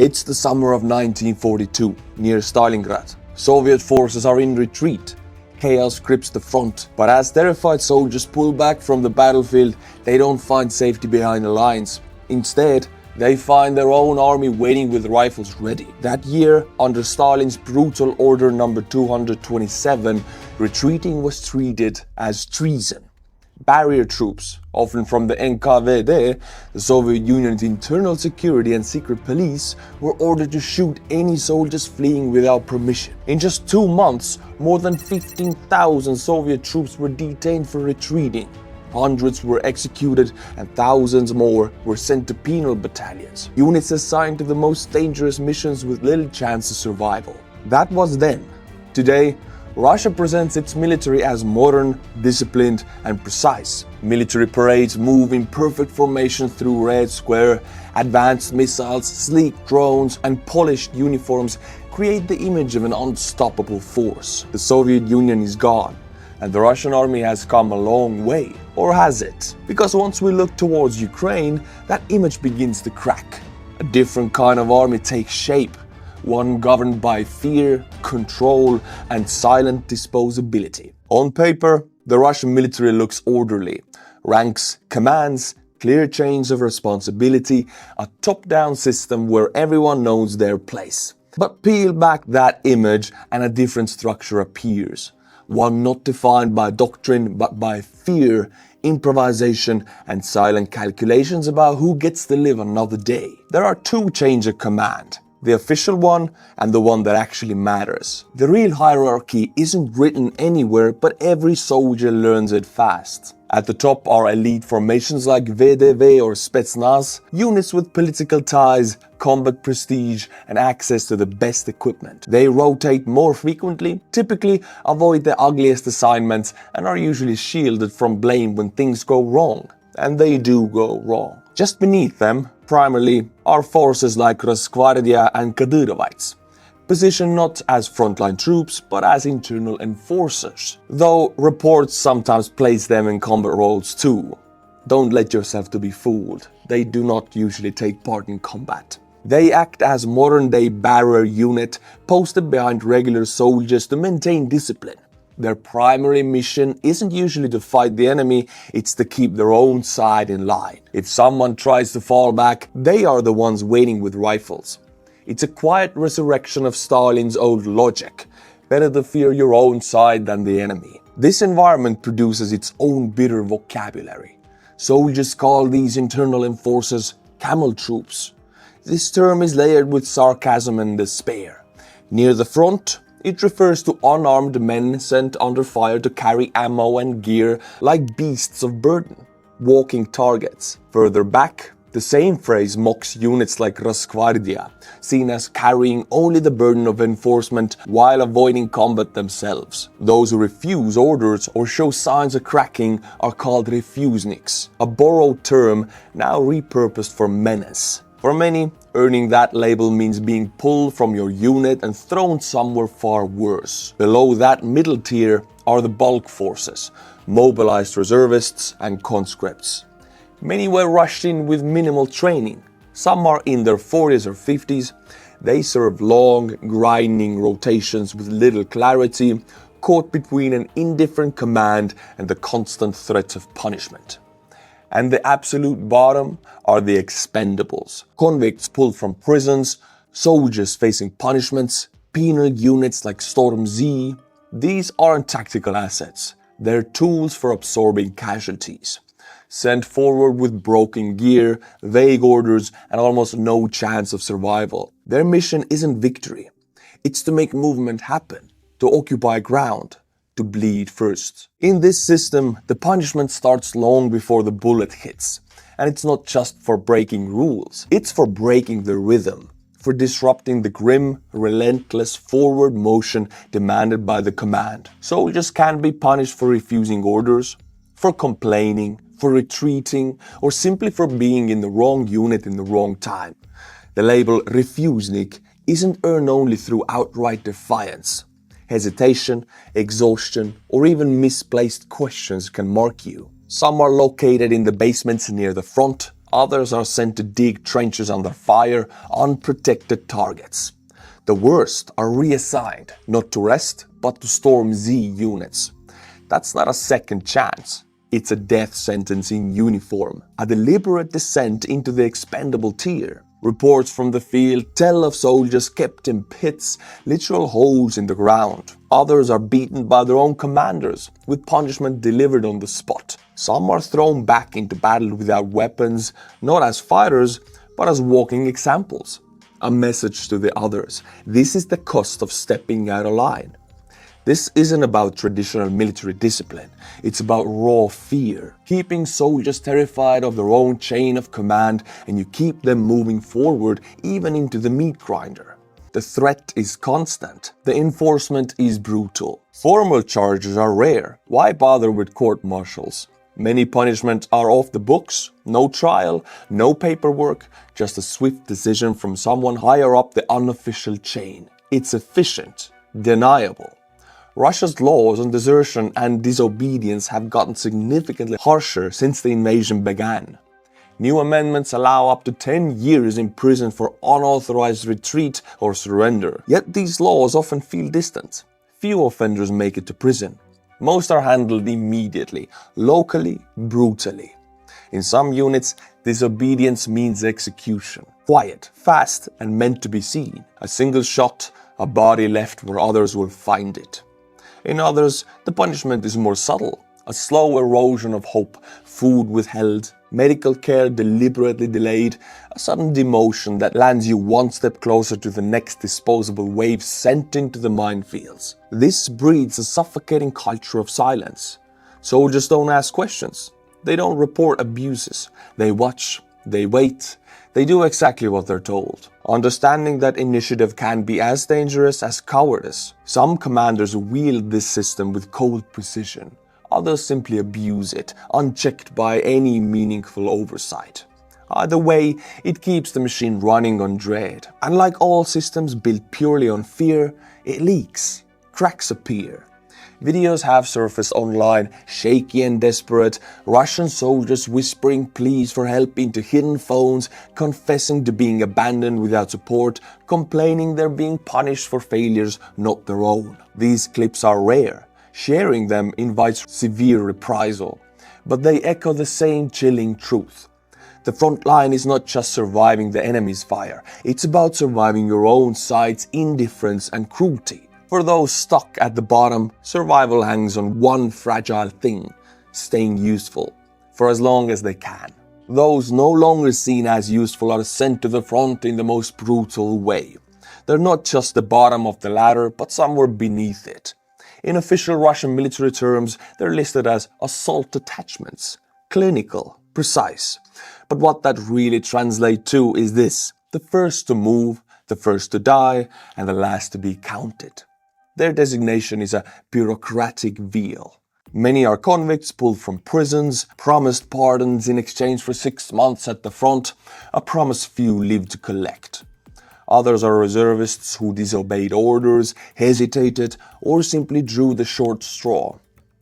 It's the summer of 1942, near Stalingrad. Soviet forces are in retreat. Chaos grips the front, but as terrified soldiers pull back from the battlefield, they don't find safety behind the lines. Instead, they find their own army waiting with rifles ready. That year, under Stalin's brutal Order number 227, retreating was treated as treason. Barrier troops, often from the NKVD, the Soviet Union's internal security and secret police, were ordered to shoot any soldiers fleeing without permission. In just 2 months, more than 15,000 Soviet troops were detained for retreating. Hundreds were executed and thousands more were sent to penal battalions, units assigned to the most dangerous missions with little chance of survival. That was then. Today, Russia presents its military as modern, disciplined and precise. Military parades move in perfect formation through Red Square. Advanced missiles, sleek drones and polished uniforms create the image of an unstoppable force. The Soviet Union is gone, and the Russian army has come a long way. Or has it? Because once we look towards Ukraine, that image begins to crack. A different kind of army takes shape. One governed by fear, control, and silent disposability. On paper, the Russian military looks orderly. Ranks, commands, clear chains of responsibility, a top-down system where everyone knows their place. But peel back that image and a different structure appears. One not defined by doctrine but by fear, improvisation, and silent calculations about who gets to live another day. There are two chains of command. The official one and the one that actually matters. The real hierarchy isn't written anywhere, but every soldier learns it fast. At the top are elite formations like VDV or Spetsnaz, units with political ties, combat prestige, and access to the best equipment. They rotate more frequently, typically avoid the ugliest assignments, and are usually shielded from blame when things go wrong. And they do go wrong. Just beneath them, primarily, are forces like Rosgvardia and Kadyrovites, positioned not as frontline troops but as internal enforcers, though reports sometimes place them in combat roles too. Don't let yourself to be fooled, they do not usually take part in combat. They act as modern-day barrier unit posted behind regular soldiers to maintain discipline. Their primary mission isn't usually to fight the enemy, it's to keep their own side in line. If someone tries to fall back, they are the ones waiting with rifles. It's a quiet resurrection of Stalin's old logic. Better to fear your own side than the enemy. This environment produces its own bitter vocabulary. Soldiers call these internal enforcers camel troops. This term is layered with sarcasm and despair. Near the front, it refers to unarmed men sent under fire to carry ammo and gear like beasts of burden, walking targets. Further back, the same phrase mocks units like Rosgvardia, seen as carrying only the burden of enforcement while avoiding combat themselves. Those who refuse orders or show signs of cracking are called refuseniks, a borrowed term now repurposed for menace. For many, earning that label means being pulled from your unit and thrown somewhere far worse. Below that middle tier are the bulk forces, mobilized reservists and conscripts. Many were rushed in with minimal training. Some are in their 40s or 50s. They serve long, grinding rotations with little clarity, caught between an indifferent command and the constant threats of punishment. And the absolute bottom are the expendables. Convicts pulled from prisons, soldiers facing punishments, penal units like Storm Z. These aren't tactical assets. They're tools for absorbing casualties. Sent forward with broken gear, vague orders, and almost no chance of survival. Their mission isn't victory. It's to make movement happen, to occupy ground, to bleed first. In this system, the punishment starts long before the bullet hits. And it's not just for breaking rules, it's for breaking the rhythm, for disrupting the grim, relentless forward motion demanded by the command. Soldiers can be punished for refusing orders, for complaining, for retreating, or simply for being in the wrong unit in the wrong time. The label refusenik isn't earned only through outright defiance. Hesitation, exhaustion, or even misplaced questions can mark you. Some are located in the basements near the front, Others are sent to dig trenches under fire, unprotected targets. The worst are reassigned, not to rest, but to storm Z units. That's not a second chance. It's a death sentence in uniform, a deliberate descent into the expendable tier. Reports from the field tell of soldiers kept in pits, literal holes in the ground. Others are beaten by their own commanders, with punishment delivered on the spot. Some are thrown back into battle without weapons, not as fighters, but as walking examples. A message to the others: this is the cost of stepping out of line. This isn't about traditional military discipline, it's about raw fear, keeping soldiers terrified of their own chain of command, and you keep them moving forward even into the meat grinder. The threat is constant, the enforcement is brutal. Formal charges are rare, why bother with court-martials? Many punishments are off the books, no trial, no paperwork, just a swift decision from someone higher up the unofficial chain. It's efficient, deniable. Russia's laws on desertion and disobedience have gotten significantly harsher since the invasion began. New amendments allow up to 10 years in prison for unauthorized retreat or surrender. Yet these laws often feel distant. Few offenders make it to prison. Most are handled immediately, locally, brutally. In some units, disobedience means execution. Quiet, fast, and meant to be seen. A single shot, a body left where others will find it. In others, the punishment is more subtle. A slow erosion of hope, food withheld, medical care deliberately delayed, a sudden demotion that lands you one step closer to the next disposable wave sent into the minefields. This breeds a suffocating culture of silence. Soldiers don't ask questions. They don't report abuses. They watch. They wait. They do exactly what they're told, understanding that initiative can be as dangerous as cowardice. Some commanders wield this system with cold precision. Others simply abuse it, unchecked by any meaningful oversight. Either way, it keeps the machine running on dread. And like all systems built purely on fear, it leaks. Cracks appear. Videos have surfaced online, shaky and desperate, Russian soldiers whispering pleas for help into hidden phones, confessing to being abandoned without support, complaining they're being punished for failures not their own. These clips are rare. Sharing them invites severe reprisal, but they echo the same chilling truth. The front line is not just surviving the enemy's fire, it's about surviving your own side's indifference and cruelty. For those stuck at the bottom, survival hangs on one fragile thing: staying useful, for as long as they can. Those no longer seen as useful are sent to the front in the most brutal way. They're not just the bottom of the ladder, but somewhere beneath it. In official Russian military terms, they're listed as assault detachments. Clinical, precise. But what that really translates to is this: the first to move, the first to die, and the last to be counted. Their designation is a bureaucratic veil. Many are convicts pulled from prisons, promised pardons in exchange for 6 months at the front, a promise few live to collect. Others are reservists who disobeyed orders, hesitated, or simply drew the short straw.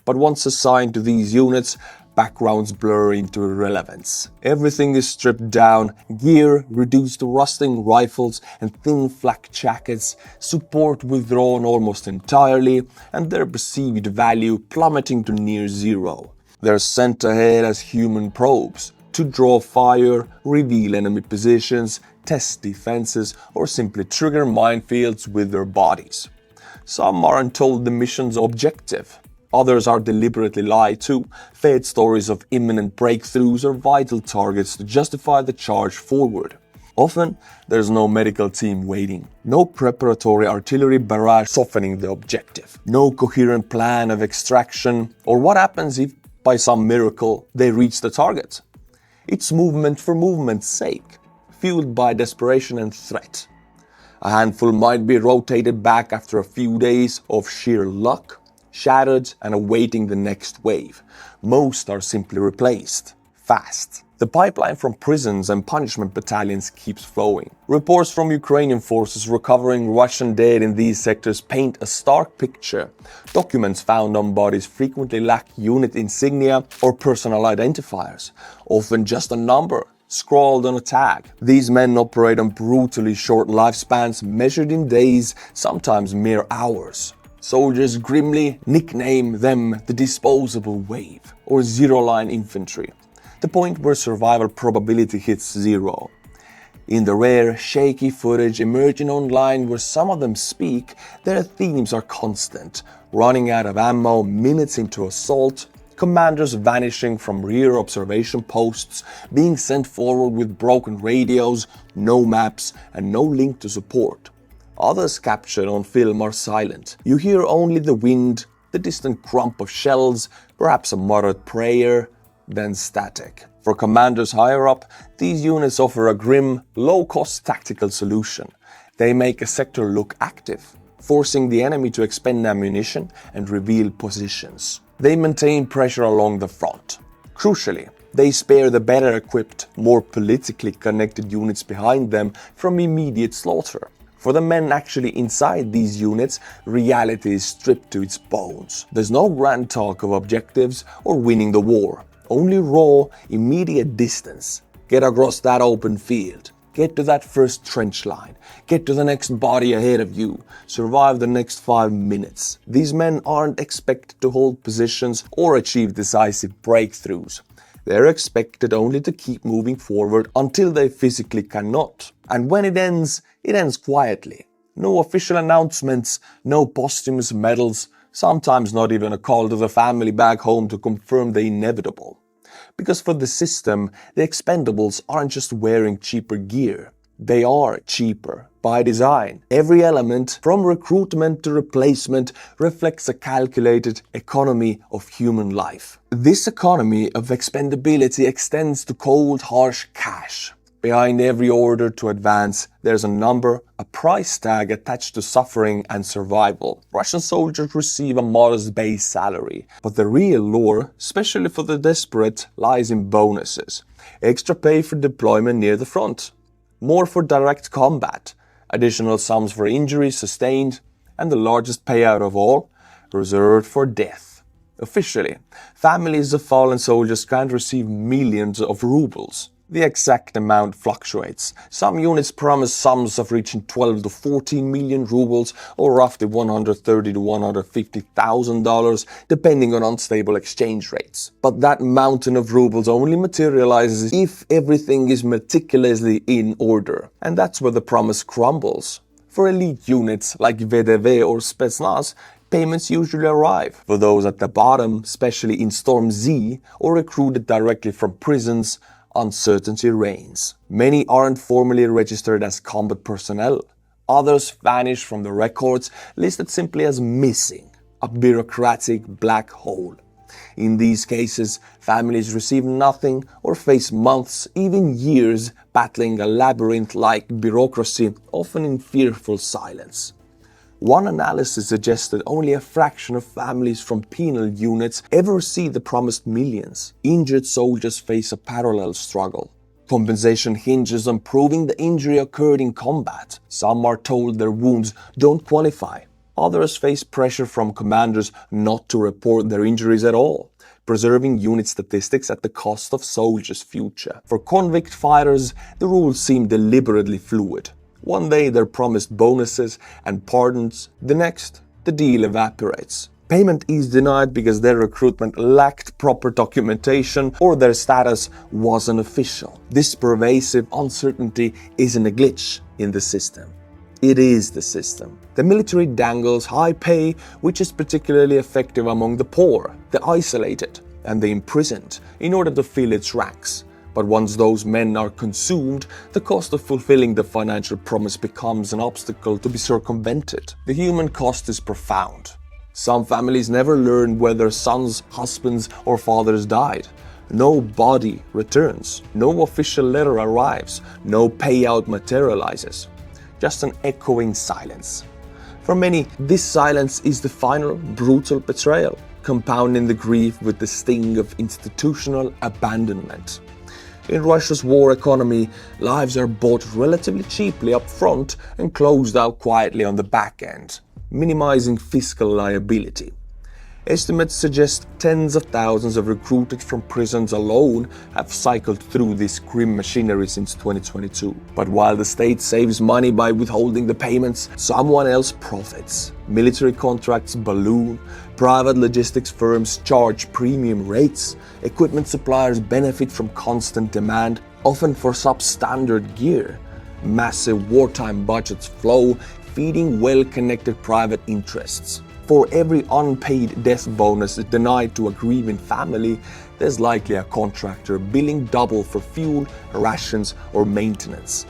But once assigned to these units, backgrounds blur into irrelevance. Everything is stripped down, gear reduced to rusting rifles and thin flak jackets, support withdrawn almost entirely, and their perceived value plummeting to near zero. They're sent ahead as human probes, to draw fire, reveal enemy positions, test defenses, or simply trigger minefields with their bodies. Some aren't told the mission's objective. Others are deliberately lied to, fed stories of imminent breakthroughs or vital targets to justify the charge forward. Often, there's no medical team waiting, no preparatory artillery barrage softening the objective, no coherent plan of extraction, or what happens if, by some miracle, they reach the target. It's movement for movement's sake, fueled by desperation and threat. A handful might be rotated back after a few days of sheer luck, shattered and awaiting the next wave. Most are simply replaced, fast. The pipeline from prisons and punishment battalions keeps flowing. Reports from Ukrainian forces recovering Russian dead in these sectors paint a stark picture. Documents found on bodies frequently lack unit insignia or personal identifiers, often just a number, scrawled on a tag. These men operate on brutally short lifespans measured in days, sometimes mere hours. Soldiers grimly nickname them the disposable wave or zero-line infantry, the point where survival probability hits zero. In the rare, shaky footage emerging online where some of them speak, their themes are constant: running out of ammo minutes into assault, commanders vanishing from rear observation posts, being sent forward with broken radios, no maps, and no link to support. Others captured on film are silent. You hear only the wind, the distant crump of shells, perhaps a muttered prayer, then static. For commanders higher up, these units offer a grim, low-cost tactical solution. They make a sector look active, forcing the enemy to expend ammunition and reveal positions. They maintain pressure along the front. Crucially, they spare the better equipped, more politically connected units behind them from immediate slaughter. For the men actually inside these units, reality is stripped to its bones. There's no grand talk of objectives or winning the war. Only raw, immediate distance. Get across that open field. Get to that first trench line. Get to the next body ahead of you. Survive the next 5 minutes. These men aren't expected to hold positions or achieve decisive breakthroughs. They're expected only to keep moving forward until they physically cannot. And when it ends quietly. No official announcements, no posthumous medals, sometimes not even a call to the family back home to confirm the inevitable. Because for the system, the expendables aren't just wearing cheaper gear. They are cheaper by design. Every element, from recruitment to replacement, reflects a calculated economy of human life. This economy of expendability extends to cold, harsh cash. Behind every order to advance, there's a number, a price tag attached to suffering and survival. Russian soldiers receive a modest base salary, but the real lure, especially for the desperate, lies in bonuses. Extra pay for deployment near the front, more for direct combat, additional sums for injuries sustained, and the largest payout of all, reserved for death. Officially, families of fallen soldiers can't receive millions of rubles. The exact amount fluctuates. Some units promise sums of reaching 12 to 14 million rubles, or roughly $130,000 to $150,000, depending on unstable exchange rates. But that mountain of rubles only materializes if everything is meticulously in order. And that's where the promise crumbles. For elite units like VDV or Spetsnaz, payments usually arrive. For those at the bottom, especially in Storm Z, or recruited directly from prisons, uncertainty reigns. Many aren't formally registered as combat personnel. Others vanish from the records, listed simply as missing, a bureaucratic black hole. In these cases, families receive nothing or face months, even years, battling a labyrinth-like bureaucracy, often in fearful silence. One analysis suggested only a fraction of families from penal units ever see the promised millions. Injured soldiers face a parallel struggle. Compensation hinges on proving the injury occurred in combat. Some are told their wounds don't qualify. Others face pressure from commanders not to report their injuries at all, preserving unit statistics at the cost of soldiers' future. For convict fighters, the rules seem deliberately fluid. One day they're promised bonuses and pardons, the next, the deal evaporates. Payment is denied because their recruitment lacked proper documentation or their status wasn't official. This pervasive uncertainty isn't a glitch in the system. It is the system. The military dangles high pay, which is particularly effective among the poor, the isolated, and the imprisoned, in order to fill its ranks. But once those men are consumed, the cost of fulfilling the financial promise becomes an obstacle to be circumvented. The human cost is profound. Some families never learn whether sons, husbands, or fathers died. No body returns. No official letter arrives. No payout materializes. Just an echoing silence. For many, this silence is the final, brutal betrayal, compounding the grief with the sting of institutional abandonment. In Russia's war economy, lives are bought relatively cheaply up front and closed out quietly on the back end, minimizing fiscal liability. Estimates suggest tens of thousands of recruited from prisons alone have cycled through this grim machinery since 2022. But while the state saves money by withholding the payments, someone else profits. Military contracts balloon, private logistics firms charge premium rates, equipment suppliers benefit from constant demand, often for substandard gear. Massive wartime budgets flow, feeding well-connected private interests. For every unpaid death bonus denied to a grieving family, there's likely a contractor billing double for fuel, rations, or maintenance.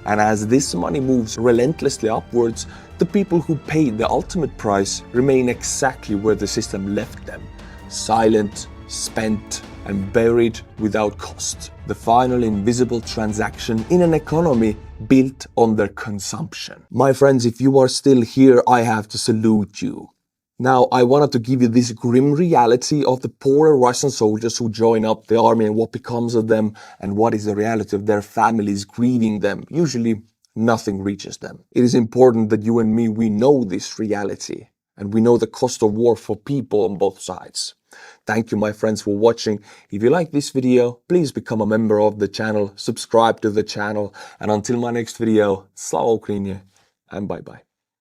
And as this money moves relentlessly upwards, the people who paid the ultimate price remain exactly where the system left them: silent, spent, and buried without cost. The final invisible transaction in an economy built on their consumption. My friends, if you are still here, I have to salute you. Now, I wanted to give you this grim reality of the poorer Russian soldiers who join up the army and what becomes of them, and what is the reality of their families grieving them. Usually, nothing reaches them. It is important that you and me, we know this reality, and we know the cost of war for people on both sides. Thank you, my friends, for watching. If you like this video, please become a member of the channel, subscribe to the channel, and until my next video, Slava Ukraini, and bye-bye.